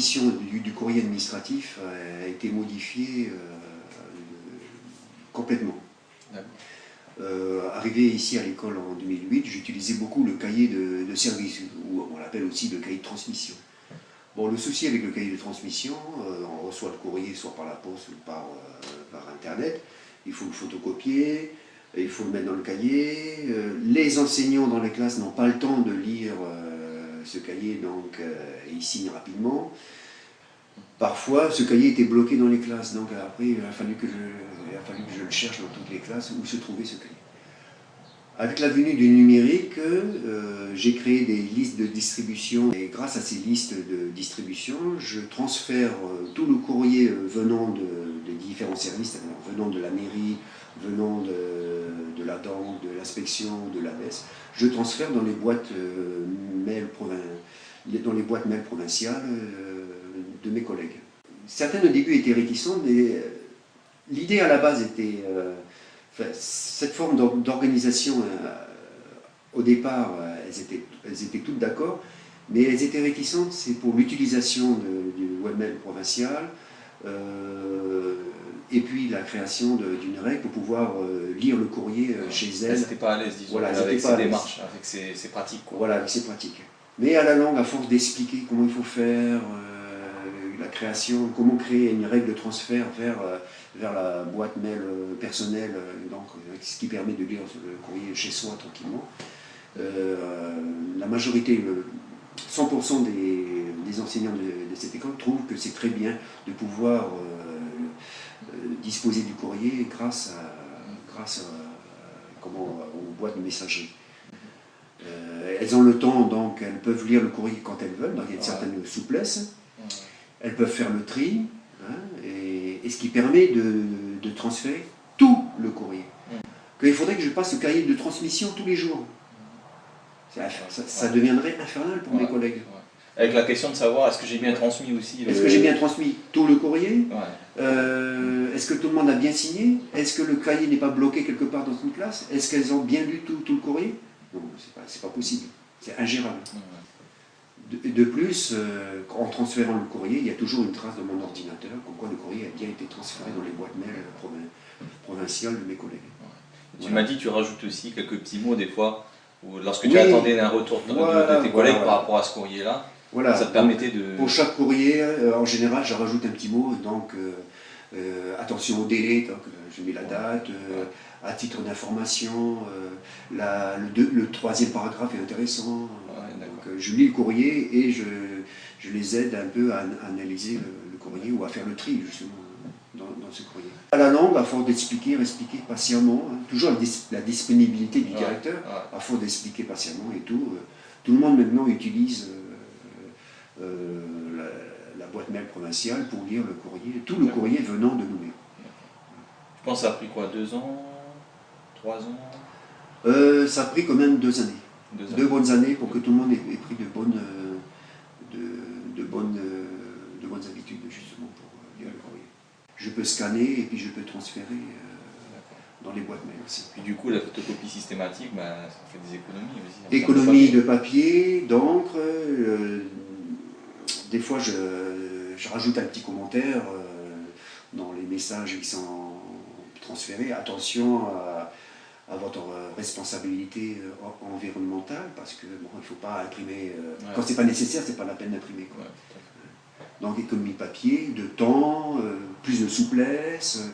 transmission du courrier administratif a été modifiée complètement. Arrivé ici à l'école en 2008, j'utilisais beaucoup le cahier de service, ou on l'appelle aussi le cahier de transmission. Bon, le souci avec le cahier de transmission, on reçoit le courrier soit par la poste ou par internet, il faut le photocopier, il faut le mettre dans le cahier. Les enseignants dans les classes n'ont pas le temps de lire ce cahier, donc ils signent rapidement. Parfois, ce cahier était bloqué dans les classes, donc après il a fallu que je le cherche dans toutes les classes où se trouvait ce cahier. Avec la venue du numérique, j'ai créé des listes de distribution et grâce à ces listes de distribution, je transfère tout le courrier venant de différents services, venant de la mairie, venant de la DANC, de l'inspection, de l'ABES, je transfère dans les boîtes mail provinciales de mes collègues. Certains au début étaient réticents, mais l'idée à la base était... cette forme d'organisation, au départ, elles étaient toutes d'accord, mais elles étaient réticentes, c'est pour l'utilisation du webmail provincial, et puis la création d'une règle pour pouvoir lire le courrier chez elles. Elles n'étaient pas à l'aise, disons, voilà, avec ces démarches, avec ces pratiques. Quoi. Voilà, avec ces pratiques. Mais à la longue, à force d'expliquer comment il faut faire, la création, comment créer une règle de transfert vers la boîte mail personnelle, donc, ce qui permet de lire le courrier chez soi tranquillement. La majorité, 100% des enseignants de cette école trouvent que c'est très bien de pouvoir disposer du courrier grâce aux boîtes de messagerie. Elles ont le temps, donc elles peuvent lire le courrier quand elles veulent, donc il y a une certaine souplesse. Elles peuvent faire le tri, hein, et ce qui permet de transférer tout le courrier. Il faudrait que je passe le cahier de transmission tous les jours. Ça deviendrait infernal pour mes collègues. Avec la question de savoir, est-ce que j'ai bien transmis aussi Est-ce que j'ai bien transmis tout le courrier? Est-ce que tout le monde a bien signé? Est-ce que le cahier n'est pas bloqué quelque part dans une classe? Est-ce qu'elles ont bien lu tout le courrier? Non, c'est pas possible. C'est ingérable. De plus, en transférant le courrier, il y a toujours une trace dans mon ordinateur, comme quoi le courrier a bien été transféré dans les boîtes mail provinciales de mes collègues. Tu m'as dit que tu rajoutes aussi quelques petits mots des fois, ou lorsque tu attendais un retour de tes collègues par rapport à ce courrier-là, ça te permettait de... Pour chaque courrier, en général, je rajoute un petit mot, donc attention au délai, donc je mets la date, à titre d'information, le troisième paragraphe est intéressant. Donc, je lis le courrier et je les aide un peu à analyser le courrier ou à faire le tri justement dans ce courrier. À la langue, à force d'expliquer, patiemment, hein, toujours la disponibilité du directeur, à force d'expliquer patiemment et tout. Tout le monde maintenant utilise la boîte mail provinciale pour lire le courrier, tout le courrier venant de nous. Je pense que ça a pris quoi, 2 ans, 3 ans? Ça a pris quand même 2 années. 2 bonnes années pour que tout le monde ait pris de bonnes habitudes justement pour lire le courrier. Je peux scanner et puis je peux transférer dans les boîtes mail aussi. Puis du coup la photocopie systématique, ça fait des économies aussi. Économie de papier, d'encre, des fois je rajoute un petit commentaire dans les messages qui sont transférés. Attention à votre responsabilité environnementale, parce que bon, il ne faut pas imprimer, quand c'est pas nécessaire, c'est pas la peine d'imprimer. Donc économie de papier, de temps, plus de souplesse.